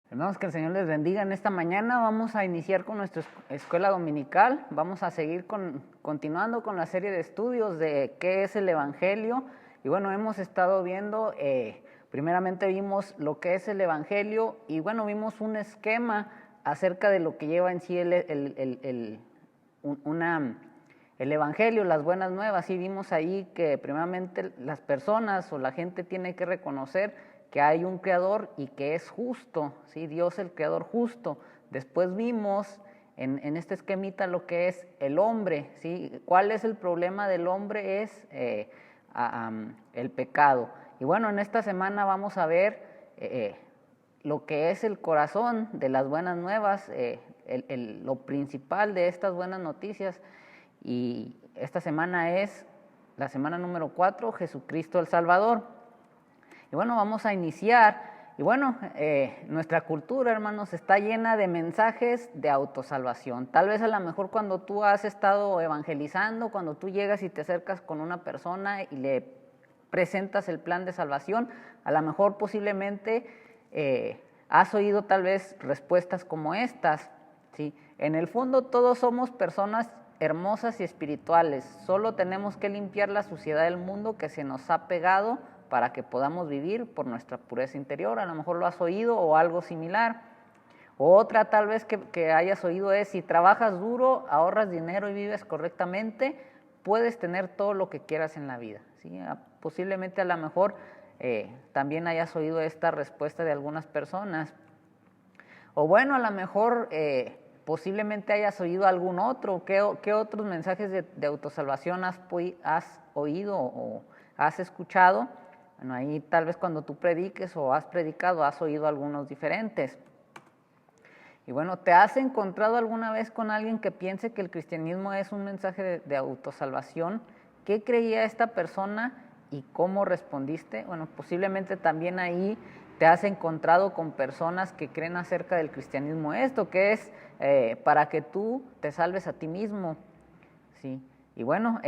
Hermanos, que el Señor les bendiga. En esta mañana vamos a iniciar con nuestra escuela dominical. Vamos a seguir continuando con la serie de estudios de qué es el Evangelio. Y bueno, hemos estado viendo, primeramente vimos lo que es el Evangelio y bueno, vimos un esquema acerca de lo que lleva en sí el Evangelio, las buenas nuevas. Y vimos ahí que primeramente las personas o la gente tiene que reconocer que hay un creador y que es justo, ¿sí? Dios el creador justo. Después vimos en este esquemita lo que es el hombre, ¿sí? ¿Cuál es el problema del hombre? Es el pecado. Y bueno, en esta semana vamos a ver lo que es el corazón de las buenas nuevas, lo principal de estas buenas noticias. Y esta semana es la semana número 4, Jesucristo el Salvador. Y bueno, vamos a iniciar. Y bueno, nuestra cultura, hermanos, está llena de mensajes de autosalvación. Tal vez a lo mejor cuando tú has estado evangelizando, cuando tú llegas y te acercas con una persona y le presentas el plan de salvación, a lo mejor posiblemente has oído tal vez respuestas como estas, ¿sí? En el fondo todos somos personas hermosas y espirituales, solo tenemos que limpiar la suciedad del mundo que se nos ha pegado para que podamos vivir por nuestra pureza interior. A lo mejor lo has oído o algo similar. Otra tal vez que hayas oído es: si trabajas duro, ahorras dinero y vives correctamente, puedes tener todo lo que quieras en la vida, ¿sí? Posiblemente a lo mejor también hayas oído esta respuesta de algunas personas. O bueno, a lo mejor posiblemente hayas oído algún otro. ¿Qué otros mensajes de autosalvación has oído o has escuchado? Bueno, ahí tal vez cuando tú prediques o has predicado, has oído algunos diferentes. Y bueno, ¿te has encontrado alguna vez con alguien que piense que el cristianismo es un mensaje de autosalvación? ¿Qué creía esta persona y cómo respondiste? Bueno, posiblemente también ahí te has encontrado con personas que creen acerca del cristianismo esto, que es para que tú te salves a ti mismo, ¿sí? Y bueno,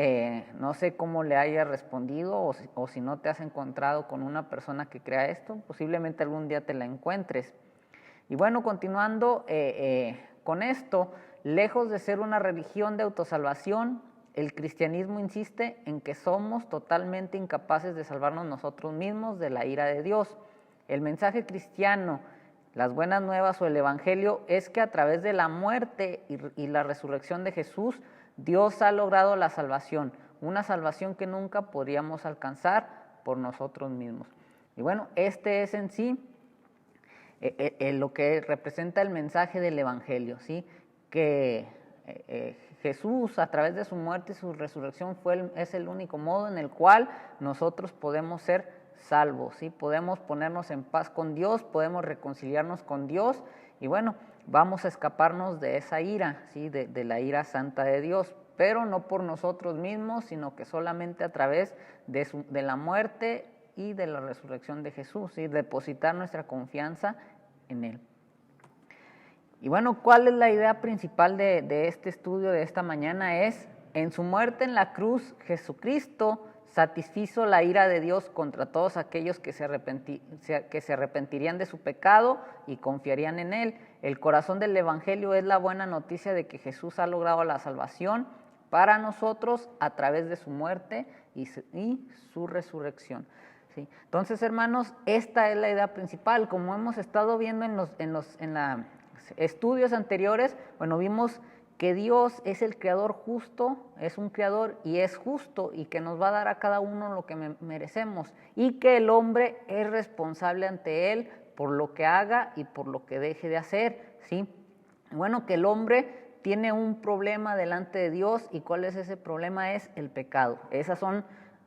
no sé cómo le hayas respondido o si no te has encontrado con una persona que crea esto, posiblemente algún día te la encuentres. Y bueno, continuando con esto, lejos de ser una religión de autosalvación, el cristianismo insiste en que somos totalmente incapaces de salvarnos nosotros mismos de la ira de Dios. El mensaje cristiano, las buenas nuevas o el evangelio, es que a través de la muerte y la resurrección de Jesús, Dios ha logrado la salvación, una salvación que nunca podríamos alcanzar por nosotros mismos. Y bueno, este es en sí lo que representa el mensaje del evangelio, ¿sí? Que Jesús, a través de su muerte y su resurrección, es el único modo en el cual nosotros podemos ser salvos, ¿sí? Podemos ponernos en paz con Dios, podemos reconciliarnos con Dios y bueno, vamos a escaparnos de esa ira, ¿sí? de la ira santa de Dios, pero no por nosotros mismos, sino que solamente a través de la muerte y de la resurrección de Jesús, ¿sí? Depositar nuestra confianza en Él. Y bueno, ¿cuál es la idea principal de este estudio de esta mañana? Es: en su muerte en la cruz, Jesucristo satisfizo la ira de Dios contra todos aquellos que se arrepentirían de su pecado y confiarían en Él. El corazón del evangelio es la buena noticia de que Jesús ha logrado la salvación para nosotros a través de su muerte y su resurrección, ¿sí? Entonces, hermanos, esta es la idea principal. Como hemos estado viendo en los estudios anteriores, bueno, vimos que Dios es el creador justo, es un creador y es justo y que nos va a dar a cada uno lo que merecemos, y que el hombre es responsable ante Él por lo que haga y por lo que deje de hacer, ¿sí? Bueno, que el hombre tiene un problema delante de Dios. ¿Y cuál es ese problema? Es el pecado. Esas son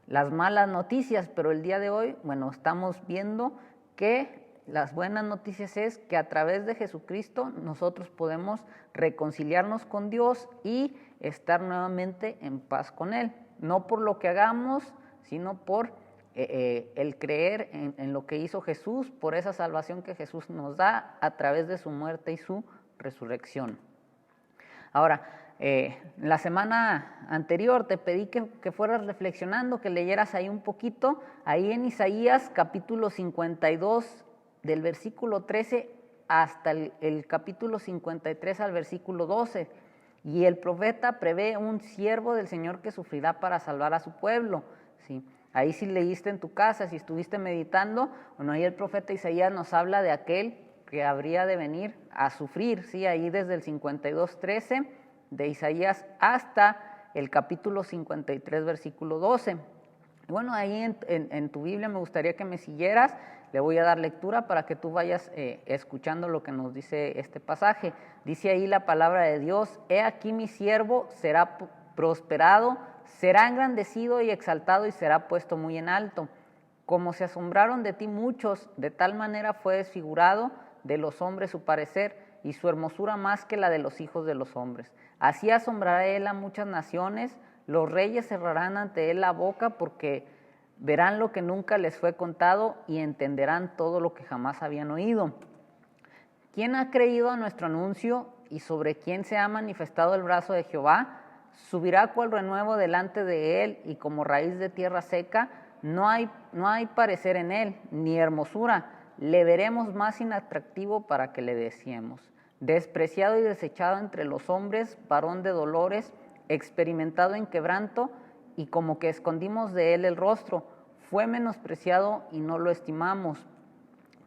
las malas noticias, pero el día de hoy, bueno, estamos viendo que las buenas noticias es que a través de Jesucristo nosotros podemos reconciliarnos con Dios y estar nuevamente en paz con Él, no por lo que hagamos, sino por el creer en lo que hizo Jesús, por esa salvación que Jesús nos da a través de su muerte y su resurrección. Ahora, la semana anterior te pedí que fueras reflexionando, que leyeras ahí un poquito, ahí en Isaías capítulo 52, del versículo 13 hasta el capítulo 53 al versículo 12. Y el profeta prevé un siervo del Señor que sufrirá para salvar a su pueblo, ¿sí? Ahí si leíste en tu casa, si estuviste meditando, bueno, ahí el profeta Isaías nos habla de aquel que habría de venir a sufrir, ¿sí? Ahí desde el 52:13 de Isaías hasta el capítulo 53, versículo 12. Y bueno, ahí en tu Biblia me gustaría que me siguieras, le voy a dar lectura para que tú vayas escuchando lo que nos dice este pasaje. Dice ahí la palabra de Dios: he aquí mi siervo será prosperado, será engrandecido y exaltado y será puesto muy en alto. Como se asombraron de ti muchos, de tal manera fue desfigurado de los hombres su parecer, y su hermosura más que la de los hijos de los hombres. Así asombrará él a muchas naciones, los reyes cerrarán ante él la boca, porque verán lo que nunca les fue contado y entenderán todo lo que jamás habían oído. ¿Quién ha creído a nuestro anuncio y sobre quién se ha manifestado el brazo de Jehová? Subirá cual renuevo delante de él, y como raíz de tierra seca, no hay parecer en él, ni hermosura. Le veremos más inatractivo para que le deseemos. Despreciado y desechado entre los hombres, varón de dolores, experimentado en quebranto, y como que escondimos de él el rostro. Fue menospreciado y no lo estimamos.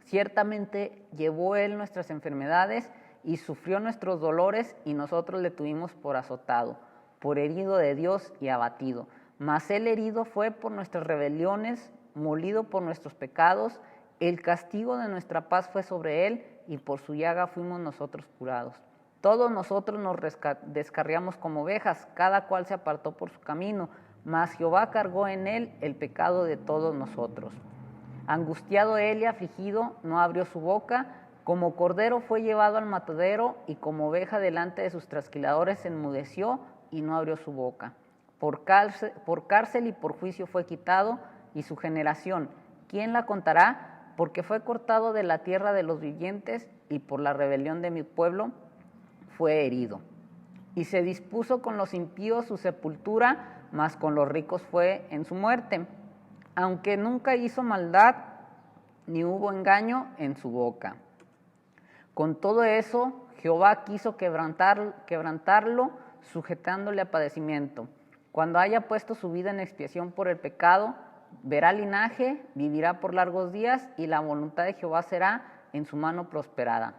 Ciertamente llevó él nuestras enfermedades y sufrió nuestros dolores, y nosotros le tuvimos por azotado, por herido de Dios y abatido. Mas él herido fue por nuestras rebeliones, molido por nuestros pecados. El castigo de nuestra paz fue sobre él, y por su llaga fuimos nosotros curados. Todos nosotros nos descarriamos como ovejas, cada cual se apartó por su camino, mas Jehová cargó en él el pecado de todos nosotros. Angustiado él y afligido, no abrió su boca. Como cordero fue llevado al matadero, y como oveja delante de sus trasquiladores enmudeció y no abrió su boca. Por cárcel y por juicio fue quitado, y su generación, ¿quién la contará? Porque fue cortado de la tierra de los vivientes, y por la rebelión de mi pueblo fue herido. Y se dispuso con los impíos su sepultura, mas con los ricos fue en su muerte. Aunque nunca hizo maldad, ni hubo engaño en su boca. Con todo eso, Jehová quiso quebrantarlo, sujetándole a padecimiento. Cuando haya puesto su vida en expiación por el pecado, verá linaje, vivirá por largos días, y la voluntad de Jehová será en su mano prosperada.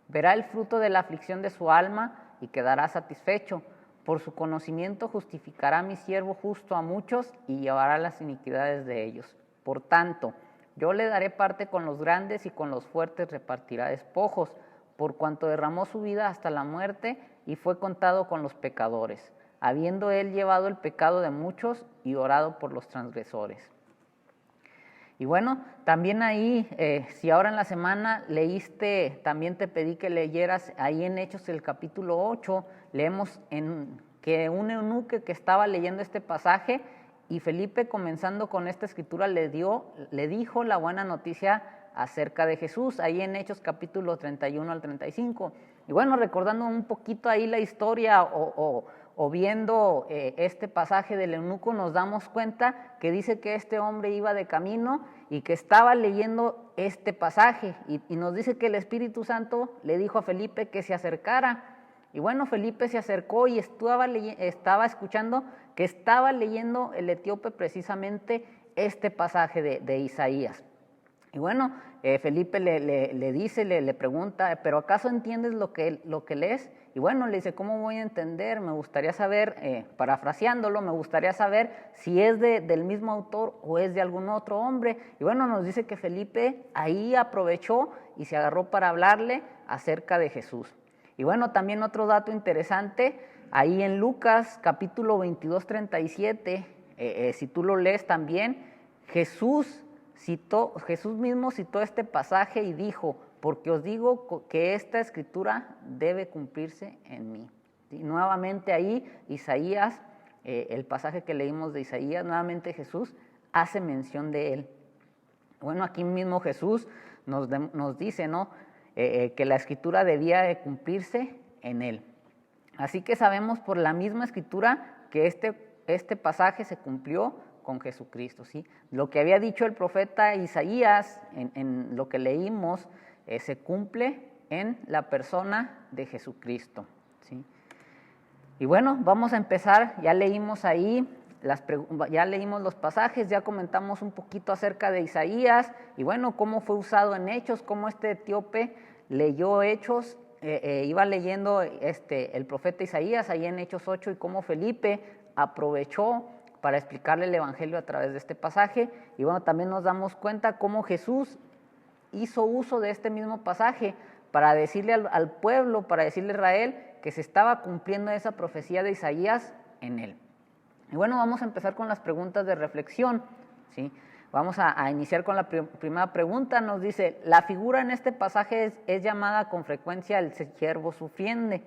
Verá el fruto de la aflicción de su alma y quedará satisfecho. Por su conocimiento justificará mi siervo justo a muchos y llevará las iniquidades de ellos. Por tanto, yo le daré parte con los grandes, y con los fuertes repartirá despojos, por cuanto derramó su vida hasta la muerte y fue contado con los pecadores, habiendo él llevado el pecado de muchos y orado por los transgresores. Y bueno, también ahí, si ahora en la semana leíste, también te pedí que leyeras ahí en Hechos el capítulo 8, leemos que un eunuco que estaba leyendo este pasaje, y Felipe, comenzando con esta escritura, le dijo la buena noticia acerca de Jesús, ahí en Hechos capítulo 31 al 35. Y bueno, recordando un poquito ahí la historia o viendo este pasaje del eunuco, nos damos cuenta que dice que este hombre iba de camino y que estaba leyendo este pasaje, y nos dice que el Espíritu Santo le dijo a Felipe que se acercara. Y bueno, Felipe se acercó y estaba escuchando que estaba leyendo el etíope precisamente este pasaje de Isaías. Y bueno, Felipe le dice, le pregunta, ¿pero acaso entiendes lo que lees? Y bueno, le dice, ¿cómo voy a entender? Me gustaría saber, parafraseándolo, me gustaría saber si es del mismo autor o es de algún otro hombre. Y bueno, nos dice que Felipe ahí aprovechó y se agarró para hablarle acerca de Jesús. Y bueno, también otro dato interesante, ahí en Lucas capítulo 22, 37, si tú lo lees también, Jesús mismo citó este pasaje y dijo, porque os digo que esta escritura debe cumplirse en mí. Y nuevamente ahí Isaías, el pasaje que leímos de Isaías, nuevamente Jesús hace mención de él. Bueno, aquí mismo Jesús nos dice, ¿no?, que la escritura debía de cumplirse en él. Así que sabemos por la misma escritura que este pasaje se cumplió con Jesucristo, ¿sí? Lo que había dicho el profeta Isaías en lo que leímos se cumple en la persona de Jesucristo, ¿sí? Y bueno, vamos a empezar, ya leímos ahí, ya leímos los pasajes, ya comentamos un poquito acerca de Isaías, y bueno, cómo fue usado en Hechos, cómo este etíope leyó Hechos, iba leyendo el profeta Isaías ahí en Hechos 8, y cómo Felipe aprovechó para explicarle el evangelio a través de este pasaje. Y bueno, también nos damos cuenta cómo Jesús hizo uso de este mismo pasaje para decirle al pueblo, para decirle a Israel que se estaba cumpliendo esa profecía de Isaías en él. Y bueno, vamos a empezar con las preguntas de reflexión, ¿sí? Vamos a iniciar con la primera pregunta. Nos dice, la figura en este pasaje es llamada con frecuencia el siervo sufriente.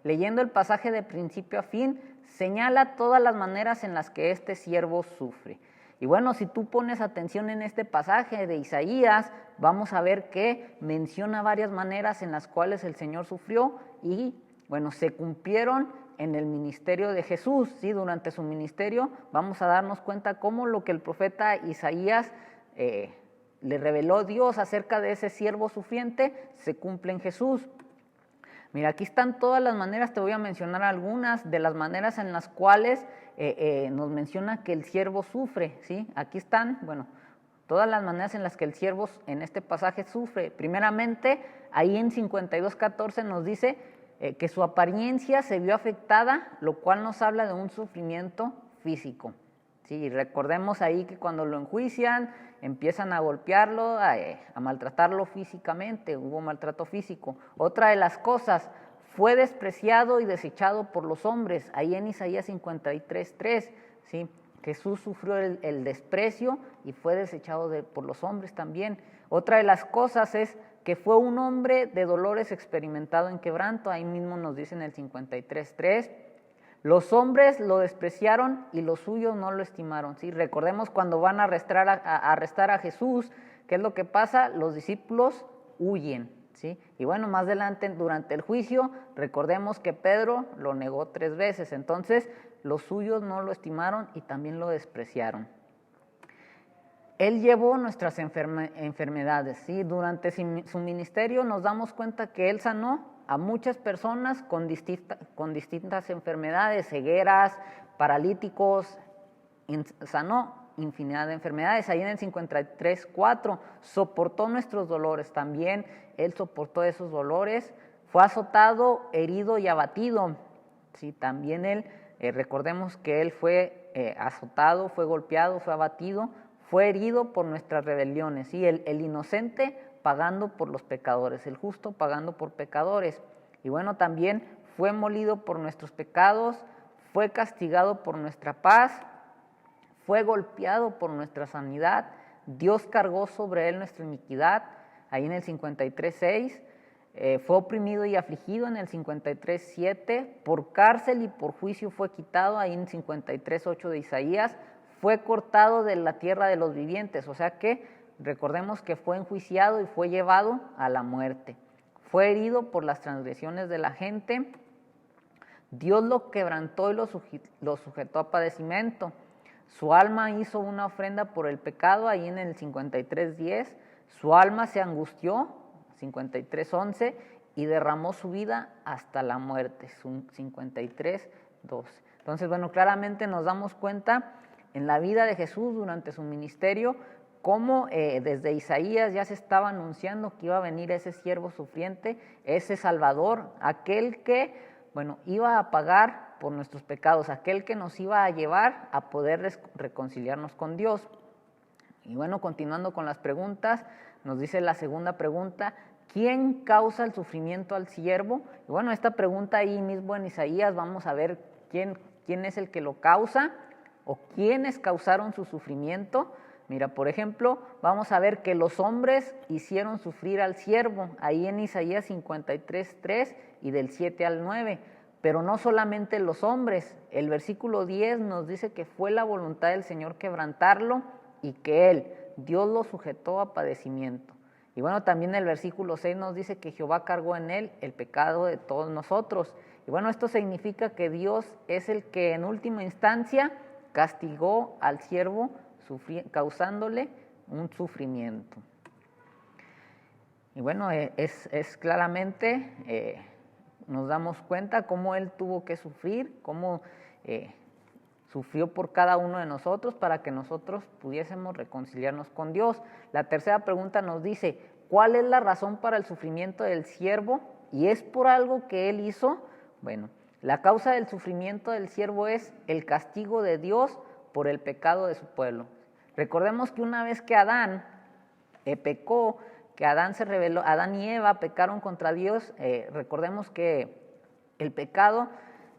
Leyendo el pasaje de principio a fin, señala todas las maneras en las que este siervo sufre. Y bueno, si tú pones atención en este pasaje de Isaías, vamos a ver que menciona varias maneras en las cuales el Señor sufrió y, bueno, se cumplieron en el ministerio de Jesús, ¿sí? Durante su ministerio vamos a darnos cuenta cómo lo que el profeta Isaías le reveló Dios acerca de ese siervo sufriente se cumple en Jesús. Mira, aquí están todas las maneras, te voy a mencionar algunas de las maneras en las cuales nos menciona que el siervo sufre, ¿sí? Aquí están, bueno, todas las maneras en las que el siervo en este pasaje sufre. Primeramente, ahí en 52:14 nos dice que su apariencia se vio afectada, lo cual nos habla de un sufrimiento físico. Sí, recordemos ahí que cuando lo enjuician, empiezan a golpearlo, a maltratarlo físicamente, hubo maltrato físico. Otra de las cosas, fue despreciado y desechado por los hombres, ahí en Isaías 53:3, ¿sí? Jesús sufrió el desprecio y fue desechado por los hombres también. Otra de las cosas es que fue un hombre de dolores experimentado en quebranto, ahí mismo nos dice en el 53:3. Los hombres lo despreciaron y los suyos no lo estimaron, ¿sí? Recordemos cuando van a arrestar a Jesús, ¿qué es lo que pasa? Los discípulos huyen, ¿sí? Y bueno, más adelante durante el juicio, recordemos que Pedro lo negó 3 veces, entonces los suyos no lo estimaron y también lo despreciaron. Él llevó nuestras enfermedades, ¿sí? Durante su ministerio nos damos cuenta que Él sanó a muchas personas con distintas enfermedades, cegueras, paralíticos, sanó infinidad de enfermedades. Ahí en el 53:4 soportó nuestros dolores, también Él soportó esos dolores, fue azotado, herido y abatido, ¿sí? También Él, recordemos que Él fue azotado, fue golpeado, fue abatido, fue herido por nuestras rebeliones, ¿sí? El inocente pagando por los pecadores, el justo pagando por pecadores. Y bueno, también fue molido por nuestros pecados, fue castigado por nuestra paz, fue golpeado por nuestra sanidad, Dios cargó sobre él nuestra iniquidad, ahí en el 53:6, fue oprimido y afligido en el 53:7, por cárcel y por juicio fue quitado, ahí en 53:8 de Isaías, fue cortado de la tierra de los vivientes, o sea que recordemos que fue enjuiciado y fue llevado a la muerte. Fue herido por las transgresiones de la gente. Dios lo quebrantó y lo sujetó a padecimiento. Su alma hizo una ofrenda por el pecado, ahí en el 53:10. Su alma se angustió, 53:11, y derramó su vida hasta la muerte, 53:12. Entonces, bueno, claramente nos damos cuenta en la vida de Jesús durante su ministerio, cómo desde Isaías ya se estaba anunciando que iba a venir ese siervo sufriente, ese Salvador, aquel que, bueno, iba a pagar por nuestros pecados, aquel que nos iba a llevar a poder reconciliarnos con Dios. Y bueno, continuando con las preguntas, nos dice la segunda pregunta, ¿quién causa el sufrimiento al siervo? Y bueno, esta pregunta ahí mismo en Isaías, vamos a ver quién es el que lo causa o quiénes causaron su sufrimiento. Mira, por ejemplo, vamos a ver que los hombres hicieron sufrir al siervo, ahí en Isaías 53:3 y del 7 al 9, pero no solamente los hombres, el versículo 10 nos dice que fue la voluntad del Señor quebrantarlo y que Él, Dios lo sujetó a padecimiento. Y bueno, también el versículo 6 nos dice que Jehová cargó en Él el pecado de todos nosotros. Y bueno, esto significa que Dios es el que en última instancia castigó al siervo causándole un sufrimiento. Y bueno, es claramente, nos damos cuenta cómo Él tuvo que sufrir, cómo sufrió por cada uno de nosotros para que nosotros pudiésemos reconciliarnos con Dios. La tercera pregunta nos dice, ¿cuál es la razón para el sufrimiento del siervo? ¿Y es por algo que Él hizo? Bueno, la causa del sufrimiento del siervo es el castigo de Dios por el pecado de su pueblo. Recordemos que una vez que Adán pecó, que Adán se rebeló, Adán y Eva pecaron contra Dios, recordemos que el pecado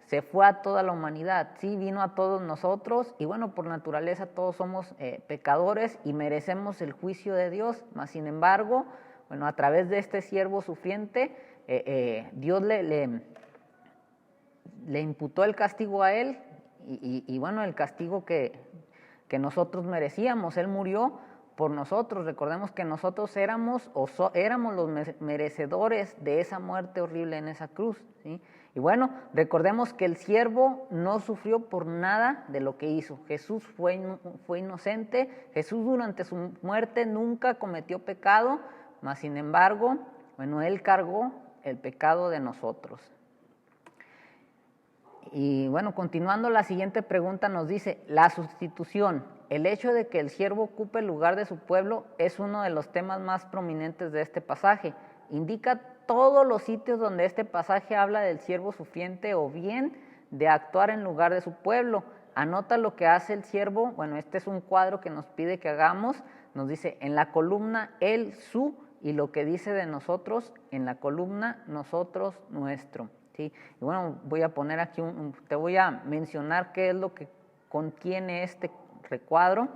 se fue a toda la humanidad, sí, vino a todos nosotros y bueno, por naturaleza todos somos pecadores y merecemos el juicio de Dios, mas sin embargo, bueno, a través de este siervo sufriente, Dios le imputó el castigo a él y bueno, el castigo que nosotros merecíamos, Él murió por nosotros. Recordemos que nosotros éramos los merecedores de esa muerte horrible en esa cruz, ¿sí? Y bueno, recordemos que el siervo no sufrió por nada de lo que hizo. Jesús fue inocente, Jesús durante su muerte nunca cometió pecado, mas sin embargo, bueno, Él cargó el pecado de nosotros. Y bueno, continuando, la siguiente pregunta nos dice, la sustitución, el hecho de que el siervo ocupe el lugar de su pueblo es uno de los temas más prominentes de este pasaje. Indica todos los sitios donde este pasaje habla del siervo sufriente o bien de actuar en lugar de su pueblo. Anota lo que hace el siervo, bueno, este es un cuadro que nos pide que hagamos, nos dice en la columna él, su, y lo que dice de nosotros en la columna nosotros, nuestro. ¿Sí? Y bueno, voy a poner aquí, te voy a mencionar qué es lo que contiene este recuadro,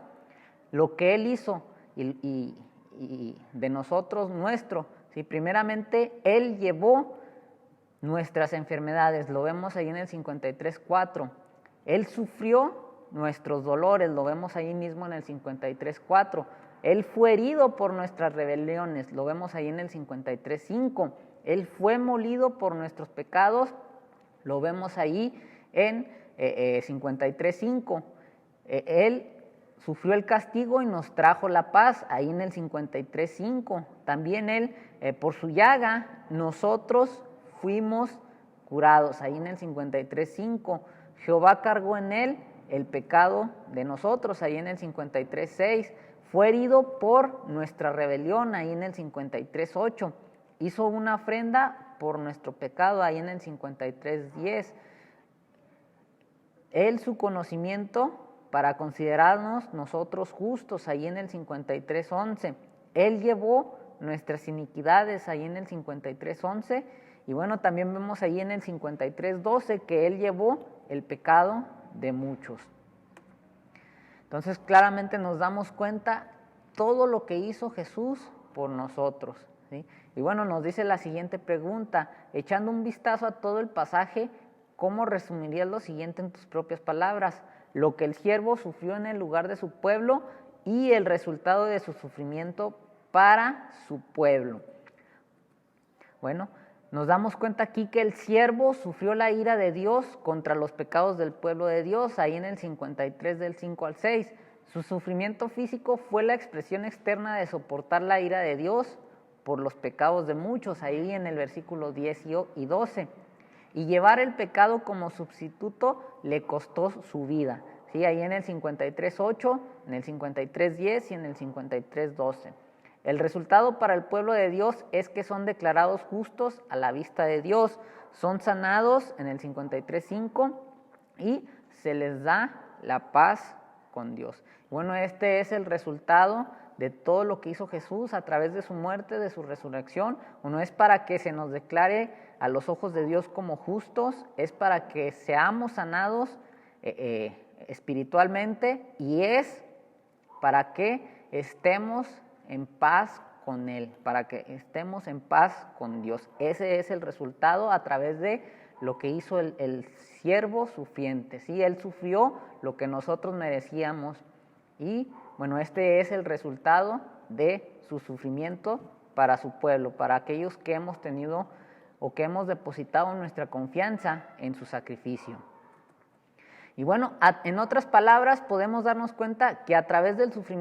lo que Él hizo y de nosotros nuestro. ¿Sí? Primeramente, Él llevó nuestras enfermedades, lo vemos ahí en el 53.4. Él sufrió nuestros dolores, lo vemos ahí mismo en el 53.4. Él fue herido por nuestras rebeliones, lo vemos ahí en el 53.5. Él fue molido por nuestros pecados, lo vemos ahí en 53.5. Él sufrió el castigo y nos trajo la paz, ahí en el 53.5. También Él, por su llaga, nosotros fuimos curados, ahí en el 53.5. Jehová cargó en Él el pecado de nosotros, ahí en el 53.6. Fue herido por nuestra rebelión, ahí en el 53.8. Hizo una ofrenda por nuestro pecado, ahí en el 53.10. Él su conocimiento para considerarnos nosotros justos, ahí en el 53.11. Él llevó nuestras iniquidades, ahí en el 53.11. Y bueno, también vemos ahí en el 53.12 que Él llevó el pecado de muchos. Entonces claramente nos damos cuenta todo lo que hizo Jesús por nosotros, ¿sí? Y bueno, nos dice la siguiente pregunta, echando un vistazo a todo el pasaje, ¿cómo resumirías lo siguiente en tus propias palabras? Lo que el siervo sufrió en el lugar de su pueblo y el resultado de su sufrimiento para su pueblo. Bueno, nos damos cuenta aquí que el siervo sufrió la ira de Dios contra los pecados del pueblo de Dios, ahí en el 53 del 5 al 6. Su sufrimiento físico fue la expresión externa de soportar la ira de Dios por los pecados de muchos, ahí en el versículo 10 y 12. Y llevar el pecado como sustituto le costó su vida, ¿sí? Ahí en el 53.8, en el 53.10 y en el 53.12. El resultado para el pueblo de Dios es que son declarados justos a la vista de Dios, son sanados en el 53.5 y se les da la paz con Dios. Bueno, este es el resultado de todo lo que hizo Jesús a través de su muerte, de su resurrección. Uno es para que se nos declare a los ojos de Dios como justos, es para que seamos sanados espiritualmente y es para que estemos en paz con Él, para que estemos en paz con Dios. Ese es el resultado a través de lo que hizo el siervo sufriente, ¿sí? Él sufrió lo que nosotros merecíamos y bueno, este es el resultado de su sufrimiento para su pueblo, para aquellos que hemos tenido o que hemos depositado nuestra confianza en su sacrificio. Y bueno, en otras palabras podemos darnos cuenta que a través del sufrimiento